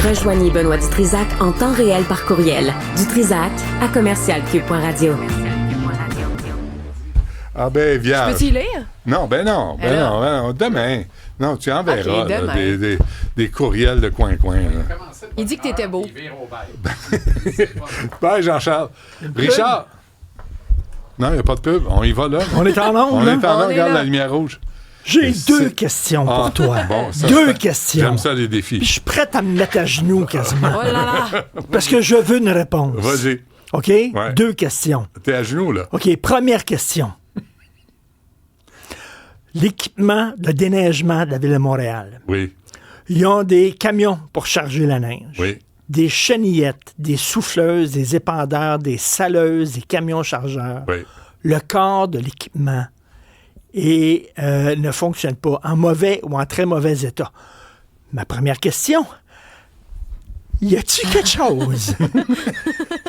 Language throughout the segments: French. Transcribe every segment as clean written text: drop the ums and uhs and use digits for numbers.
Rejoignez Benoît Dutrisac en temps réel par courriel. Dutrisac@commercialcube.radio. Ah ben, viens. Peux-tu y lire? Non, non. Demain. Non, tu enverras Okay, là, des courriels de coin-coin. Là. Il dit que t'étais beau. Bye, Jean-Charles. Richard. Non, il n'y a pas de pub. On y va là. On est en onde, On là? est en On onde, est regarde là. la lumière rouge. J'ai C'est- deux questions pour toi. Bon, ça, Deux questions. J'aime ça, les Puis défis. je suis prête à me mettre à genoux quasiment. Oh là là! Parce que je veux une réponse. Vas-y. OK? Ouais. Deux questions. T'es à genoux, là. OK, première question. L'équipement de déneigement de la Ville de Montréal. Oui, Ils ont des camions pour charger la neige. oui. Des chenillettes, des souffleuses, des épandeurs, des saleuses, des camions chargeurs. Oui. Le corps de l'équipement ne fonctionne pas, en mauvais ou en très mauvais état. Ma première question, y a-t-il quelque chose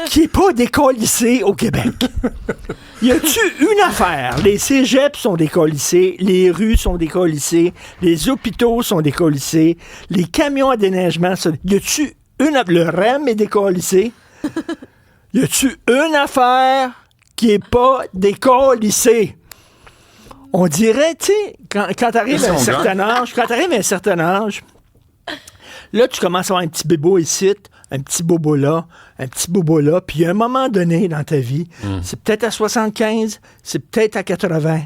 qui n'est pas décollissé au Québec? Y a-t-il une affaire? Les cégeps sont décollissés, les rues sont décollissées, les hôpitaux sont décollissés, les camions à déneigement, y a-t-il le REM est décollissé? Y a-t-il une affaire qui n'est pas décollissée? On dirait, tu sais, quand t'arrives à un certain âge, là, tu commences à avoir un petit bébo ici, un petit bobo là, puis à un moment donné dans ta vie, c'est peut-être à 75, c'est peut-être à 80,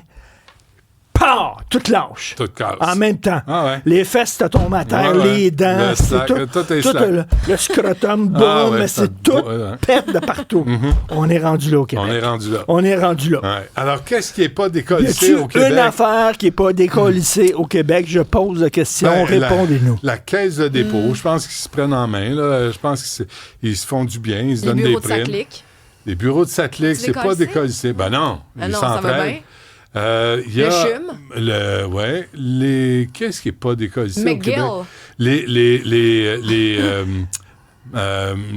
pah! Tout lâche. Tout casse. En même temps. Ah ouais. Les fesses te tombent à terre, Ouais, ouais. les dents, Le slack, tout est slack. le scrotum, boum, Ah ouais, ça- c'est tout ouais. pète de partout. On est rendu là au Québec. On est rendu là. On est rendu là. Ouais. Alors, qu'est-ce qui n'est pas Y décollissé a-t-il au Québec? une affaire qui n'est pas décollissée au Québec? Je pose la question. Ben, Répondez-nous. La caisse de dépôt, je pense qu'ils se prennent en main. Là. Je pense qu'ils se font du bien, ils se Les donnent des bureaux de primes. Saclic. Les bureaux de Saclic, c'est pas décollissé? décollissé. Ben non, Ah ils non, ça va s'entraident. bien. Il y a Le CHUM. qu'est-ce qui n'est pas décollissé au McGill. Québec?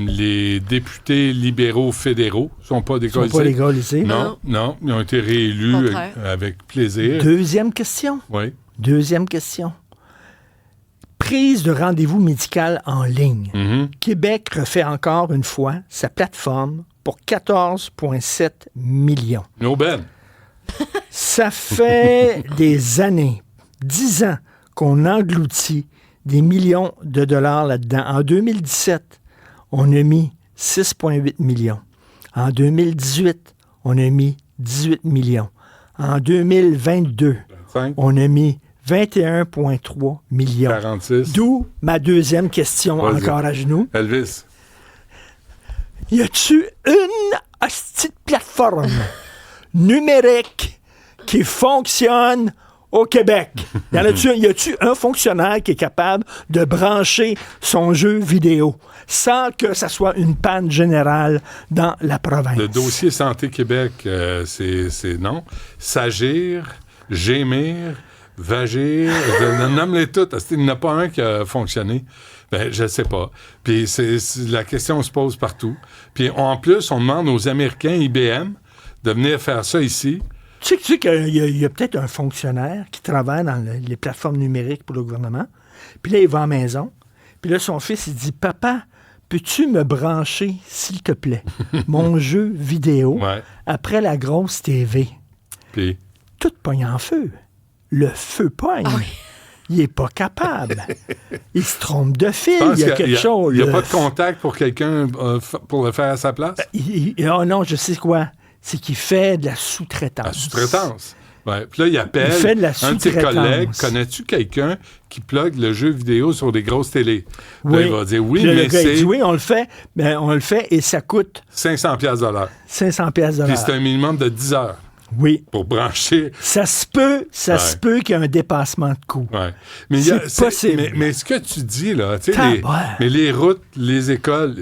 Les députés libéraux fédéraux sont pas Ils sont décollissés. pas décollissés. Non, ils ont été réélus Contraire. avec plaisir. Deuxième question. Oui. Deuxième question. Prise de rendez-vous médical en ligne. Mhm. Québec refait encore une fois sa plateforme pour 14,7 millions. No Ben. Ça fait des années, 10 ans, qu'on engloutit des millions de dollars là-dedans. En 2017, on a mis 6,8 millions. En 2018, on a mis 18 millions. En 2022, 5, on a mis 21,3 millions. 46. D'où ma deuxième question, Vas-y. encore à genoux. Elvis. Y a-tu une hostie de plateforme numérique qui fonctionne au Québec? Y a-tu un fonctionnaire qui est capable de brancher son jeu vidéo sans que ça soit une panne générale dans la province? Le dossier Santé Québec, c'est non. S'agir, gémir, vagir, nomme-les toutes. Il n'y en a pas un qui a fonctionné. Ben, je ne sais pas. Puis la question se pose partout. Puis en plus, on demande aux Américains IBM de venir faire ça ici. Tu sais qu'il y a peut-être un fonctionnaire qui travaille dans les plateformes numériques pour le gouvernement. Puis là, il va à la maison. Puis là, son fils, il dit, « Papa, peux-tu me brancher, s'il te plaît, mon jeu vidéo Ouais. après la grosse TV? » Puis, Tout pogne en feu. Le feu pogne. Ah oui. Il n'est pas capable. Il se trompe de fil. je pense Il y a qu'il quelque chose. Il n'y a Le pas de contact pour quelqu'un pour le faire à sa place? Oh non, je sais quoi. C'est qu'il fait de la sous-traitance. La sous-traitance. Ouais. Puis là, il appelle Il fait de la un de ses sous-traitance. collègues. Connais-tu quelqu'un qui plug le jeu vidéo sur des grosses télés? Puis là, Oui. il va dire oui, Puis là, mais le gars, il c'est dit, oui, on le fait, mais on le fait et ça coûte 500$ de l'heure. 500 pièces de Puis l'heure. c'est un minimum de 10 heures Oui. pour brancher. Ça se peut qu'il y ait un dépassement de coût. Ouais. Mais C'est possible. Mais ce que tu dis, là, tu sais, Tabarouette. mais les routes, les écoles,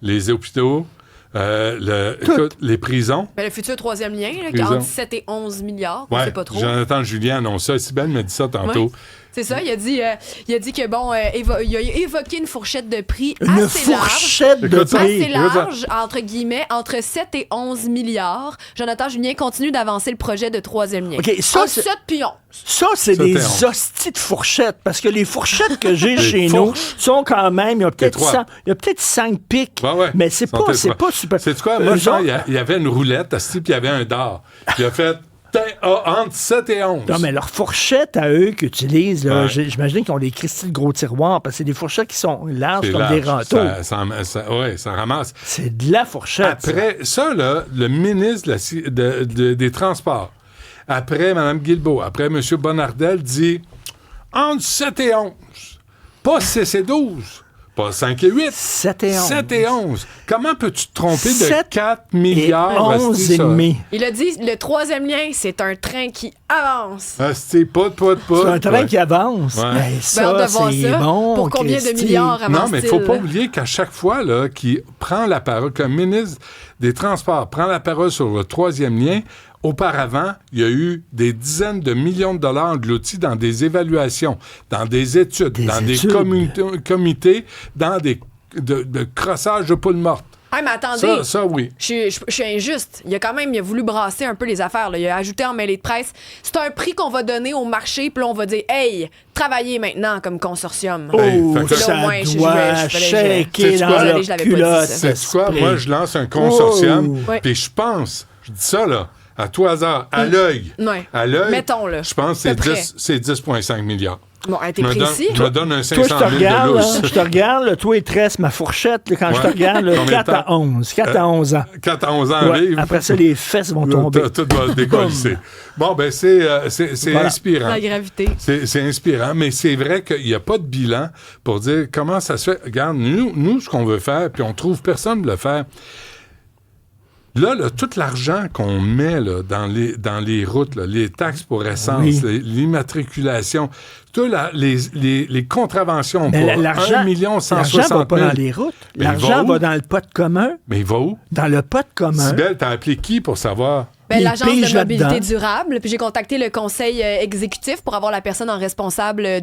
les hôpitaux, écoute, les prisons. Ben, le futur troisième lien, là, qui est Prison. entre 7 et 11 milliards, on Ouais, sait pas trop. Jonathan Julien annonce ça. Sybelle me dit ça tantôt. Ouais. C'est ça, il a dit que, bon, il a évoqué une fourchette de prix Une assez large. fourchette de Écoute ça. prix. Assez large, entre guillemets, entre 7 et 11 milliards. Jonathan Julien continue d'avancer le projet de troisième lien. OK, ça, Entre c'est- 7 puis 11. Ça, c'est Ça, des t'es hosties de fourchettes. Parce que les fourchettes que j'ai Des chez nous fourches. sont quand même. Il y a peut-être Étroites. 100 il y a peut-être 5 pics. Ouais. Mais c'est Sont pas étroits. super. C'est quoi? Moi, Eux je pense autres- il y avait une roulette, assis, puis il y avait un dard. Il a fait entre 7 et 11. Non, mais leurs fourchettes à eux qu'ils utilisent, là, Ouais. j'imagine qu'ils ont des cristaux de gros tiroirs, parce que c'est des fourchettes qui sont larges C'est comme large. des râteaux. Ça ramasse. C'est de la fourchette. ça. Après ça, là, le ministre des Transports, après Mme Guilbeault, après M. Bonnardel, dit entre 7 et 11. Pas 6 et 12. Pas 5 et 8. 7 et 11. 7 et 11. Comment peux-tu te tromper de 7 4 Et milliards? 11 et demi. Il a dit, le troisième lien, c'est un train qui avance. C'est pas. C'est un train Ouais. qui avance. Ouais. Ben, Ben, ça, hâte de voir c'est ça. bon. Pour combien de Christy. milliards Non, avance-t-il? mais il ne faut pas oublier qu'à chaque fois là, qu'il prend la parole, qu'un ministre des Transports prend la parole sur le troisième lien, auparavant, il y a eu des dizaines de millions de dollars engloutis dans des évaluations, dans des études, Des dans études. des comités, dans des de crossage de poules mortes. Ah, mais attendez. Ça, oui. Je suis injuste. Il a voulu brasser un peu les affaires. Là. Il a ajouté en mêlée de presse, c'est un prix qu'on va donner au marché, puis là, on va dire, hey, travaillez maintenant comme consortium. Oh, Hey, fait que- Là, ça au moins, je doit fallait- shaker Sais-tu dans quoi? leur Je l'avais pas dit, culotte. ça. C'est quoi? esprit. Moi, je lance un consortium, Oh. Ouais. puis je pense, je dis ça, là, à tout hasard, à l'œil. Ouais. À l'œil, Mettons, là. je pense que À peu près. c'est 10,5 milliards. Bon, hey, t'es Je me donne- précis? Je me donne un Toi, 500 je 000 te de regarde, lousse. là, je te regarde, là, toi, il te reste ma fourchette, là, quand je te Ouais. regarde, là, Combien de 4 temps? à 11. 4 à 11 ans. 4 à 11 ans Ouais, arrive. après ça, les fesses vont tomber. Tout va se décollisser. Bon, ben, c'est Voilà. inspirant. La gravité. C'est inspirant, mais c'est vrai qu'il n'y a pas de bilan pour dire comment ça se fait. Regarde, nous ce qu'on veut faire, puis on trouve personne de le faire. Là, tout l'argent qu'on met là, dans les routes, là, les taxes pour essence, Oui. l'immatriculation, les contraventions Mais pour l'argent 1 160 va 000. pas dans les routes. Mais il va L'argent où? va dans le pot commun. Mais il va où? Dans le pot commun. Sybelle, t'as appelé qui pour savoir? Ben, Il l'Agence pige de mobilité là-dedans. durable. Puis j'ai contacté le conseil exécutif pour avoir la personne en responsable Et?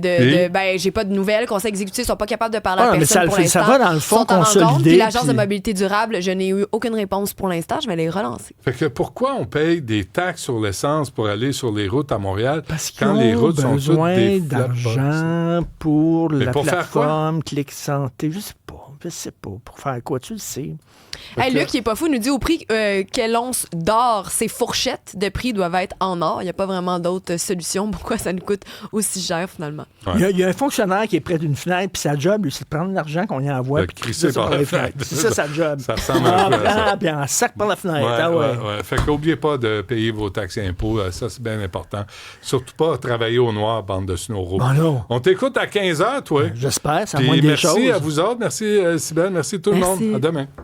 ben, j'ai pas de nouvelles. Le conseil exécutif sont pas capables de parler à Ah, mais personne ça pour le fait- ça l'instant. va dans le fonds Sont en rencontre. consolidé, Puis l'Agence de puis- mobilité durable, je n'ai eu aucune réponse pour l'instant. Je vais les relancer. Fait que pourquoi on paye des taxes sur l'essence pour aller sur les routes à Montréal Parce qu'ils quand ont les routes sont toutes besoin des d'argent pour Mais la pour faire quoi? plateforme Clic Santé. Je sais pas. Pour faire quoi? Tu le sais. Hey, que- Luc, il est pas fou, nous dit au prix quelle once d'or, ces fourchettes de prix doivent être en or. Il n'y a pas vraiment d'autres solutions. Pourquoi ça nous coûte aussi cher finalement? Ouais. Il y a un fonctionnaire qui est près d'une fenêtre, puis sa job, lui, c'est de prendre l'argent qu'on y envoie. Le puis de crisser crisser par la les fenêtre. C'est ça, sa job. Ça ressemble un peu à ça. Puis en sac par la fenêtre. Ouais, Ah ouais. ouais. Fait qu'oubliez pas de payer vos taxes et impôts. Ça, c'est bien important. Surtout pas travailler au noir, bande de snoros. Bon, non. On t'écoute à 15h, toi. J'espère, ça Puis moindre des merci choses. à vous autres. Merci, Sybelle. Merci tout le Merci. monde. À demain.